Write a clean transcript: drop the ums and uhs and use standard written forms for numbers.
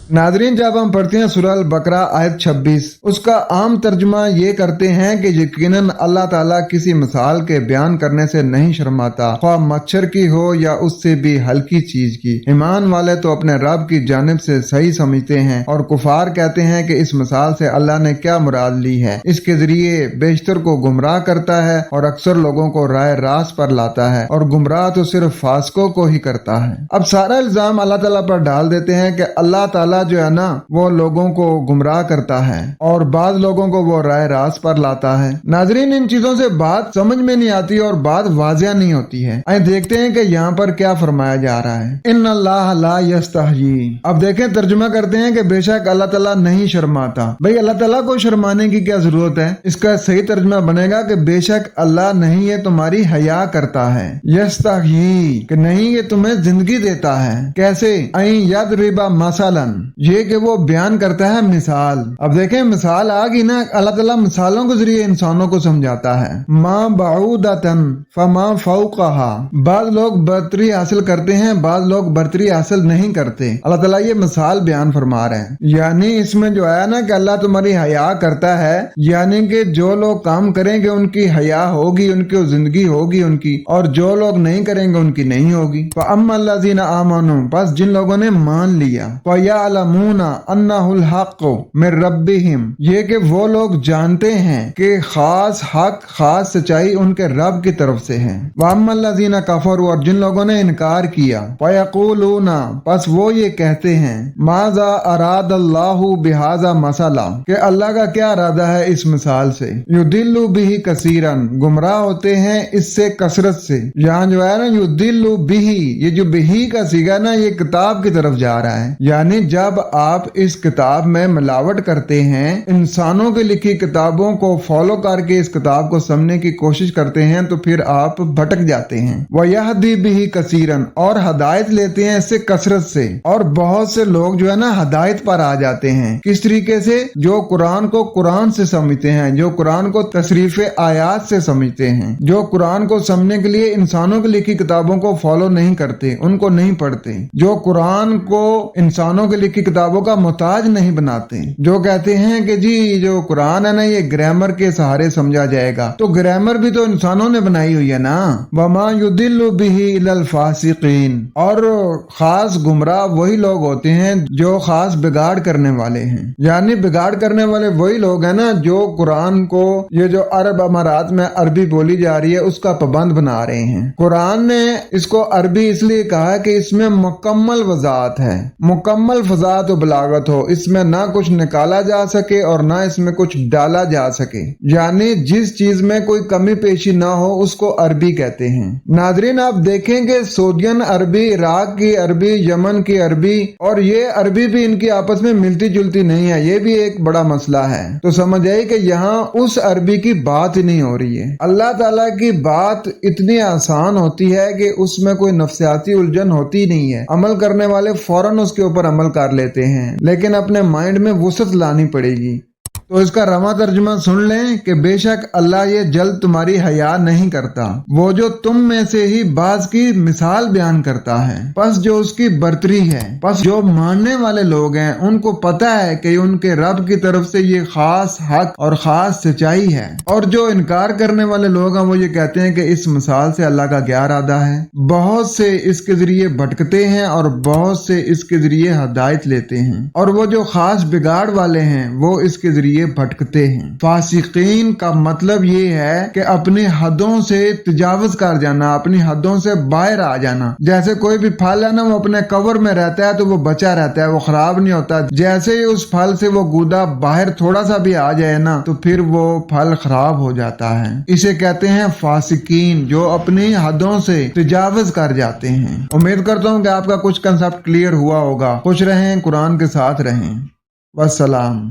Nadreen, जब हम पढ़ते हैं सूरह अल-बकरा आयत 26, उसका आम तर्जुमा ये करते हैं कि यकीनन अल्लाह ताला किसी मिसाल के बयान करने से नहीं शर्माता, ख्वाह मच्छर की हो या उससे भी हल्की चीज की। ईमान वाले तो अपने रब की जानिब से सही समझते हैं और कुफार कहते हैं कि इस मिसाल से अल्लाह ने क्या मुराद ली है। इसके जरिए बेशतर को गुमराह करता है और अक्सर लोगों को राह रास्त पर लाता है, और गुमराह तो सिर्फ फासिकों को ही करता है। अब सारा इल्जाम अल्लाह ताला पर डाल देते हैं कि अल्लाह ताला जो है ना वो लोगों को गुमराह करता है और बाद लोगों को वो राह रास्त पर लाता है। नाजरीन, इन चीजों से बात समझ में नहीं आती और बात वाजिया नहीं होती है। आइए देखते हैं कि यहाँ पर क्या फरमाया जा रहा है। इन्नल्लाह ला यस्तहयी। अब देखें, तर्जुमा करते हैं कि बेशक अल्लाह ताला नहीं शर्माता। भाई, अल्लाह ताला को शर्माने की क्या जरूरत है? इसका सही तर्जुमा बनेगा कि बेशक अल्लाह नहीं है तुम्हारी हया करता है। यस्तहयी कि नहीं, ये तुम्हें जिंदगी देता है। कैसे? आई यद रिबा मसलन, ये कि वो बयान करता है मिसाल। अब देखें, मिसाल आ गई ना, अल्लाह ताला मिसालों के जरिए इंसानों को समझाता है। माँ बाऊदतन फमा फौकहा। बाद लोग बर्तरी हासिल करते हैं, बाद लोग बर्तरी हासिल नहीं करते। अल्लाह ताला ये मिसाल बयान फरमा रहे हैं। यानी इसमें जो है ना कि अल्लाह तुम्हारी हया करता है, यानी कि जो लोग काम करेंगे उनकी हया होगी, उनकी जिंदगी होगी उनकी, और जो लोग नहीं करेंगे उनकी नहीं होगी। अम्मल्लज़ीना आमनू, बस जिन लोगों ने मान लिया, यअलमूना अन्नहुल हक़्क़ु मिर रब्बिहिम, ये कि वो लोग जानते हैं कि खास हक, खास सच्चाई उनके रब की तरफ से है। वअम्मल्लज़ीना कफरू, और जिन लोगों ने इनकार किया, फयक़ूलूना, बस वो ये कहते हैं, माज़ा अरादल्लाहु बिहाज़ा मसला, कि अल्लाह का क्या इरादा है इस मिसाल से। युदिल्लु बिही कसीरन, गुमराह होते हैं इससे कसरत से। यहाँ जो है ना युदिल्लु बिही, ये जो बिही का सीगा ना, ये किताब की तरफ जा रहा है। यानी जब आप इस किताब में मिलावट करते हैं, इंसानों की लिखी किताबों को फॉलो करके इस किताब को समझने की कोशिश करते हैं, तो फिर आप भटक जाते हैं। वयहदी बिही कसीरन, और हदायत लेते हैं इससे कसरत से। और बहुत से लोग जो है ना हदायत पर आ जाते हैं। किस तरीके से? जो कुरान को कुरान से समझते हैं, जो कुरान को तशरीफ आयात से समझते हैं, जो कुरान को समझने के लिए इंसानों की लिखी किताबों को फॉलो नहीं करते, उनको नहीं पढ़ते, जो कुरान को इंसानों की लिखी किताबों का मोहताज नहीं बनाते, जो कहते हैं कि जी जो कुरान है ना ये ग्रामर के सहारे समझा जाएगा, तो ग्रामर भी तो इंसानों ने बनाई हुई है ना। वमा युदिल्लु बिही इल्लल फासिकीन, और खास गुमराह वही लोग होते हैं जो खास बिगाड़ करने वाले हैं। यानी बिगाड़ करने वाले वही लोग हैं ना जो कुरान को, ये जो अरब अमारात में अरबी बोली जा रही है, उसका पाबंद बना रहे हैं। कुरान ने इसको अरबी इसलिए कहा कि इसमें मुकम्मल वजात है, मुकम्मल फजात और बलागत हो, इसमें ना कुछ निकाला जा सके और ना इसमें कुछ डाला जा सके। यानी जिस चीज में कोई कमी पेशी ना हो उसको अरबी कहते हैं। नादरीन, आप देखेंगे सऊदियन अरबी, इराक की अरबी, यमन की अरबी, और ये अरबी भी इनकी आपस में मिलती जुलती नहीं है। ये भी एक बड़ा मसला है। तो समझ आइए कि यहाँ उस अरबी की बात ही नहीं हो रही है। अल्लाह ताला की बात इतनी आसान होती है कि उसमें कोई नफ्सियाती उलझन होती नहीं है। अमल करने वाले फौरन उसके ऊपर अमल कर लेते हैं, लेकिन अपने माइंड में वुसअत लानी पड़ेगी। तो इसका रमा तर्जुमा सुन लें कि बेशक अल्लाह ये जल्द तुम्हारी हया नहीं करता, वो जो तुम में से ही बाज की मिसाल बयान करता है, बस जो उसकी बर्तरी है। बस जो मानने वाले लोग हैं उनको पता है कि उनके रब की तरफ से ये खास हक और खास सच्चाई है, और जो इनकार करने वाले लोग हैं वो ये कहते हैं कि इस मिसाल से अल्लाह का क्या इरादा है। बहुत से इसके जरिए भटकते हैं और बहुत से इसके जरिए हदायत लेते हैं, और वो जो खास बिगाड़ वाले हैं वो इसके जरिए भटकते हैं। फासिकीन का मतलब ये है कि अपनी हदों से तजावुज कर जाना, अपनी हदों से बाहर आ जाना। जैसे कोई भी फल है ना, वो अपने कवर में रहता है तो वो बचा रहता है, वो खराब नहीं होता। जैसे ही उस फल से वो गूदा बाहर थोड़ा सा भी आ जाए ना, तो फिर वो फल खराब हो जाता है। इसे कहते हैं फासिकीन, जो अपनी हदों से तजावुज कर जाते हैं। उम्मीद करता हूँ कि आपका कुछ कंसेप्ट क्लियर हुआ होगा। खुश रहें, कुरान के साथ रहें। वस्सलाम।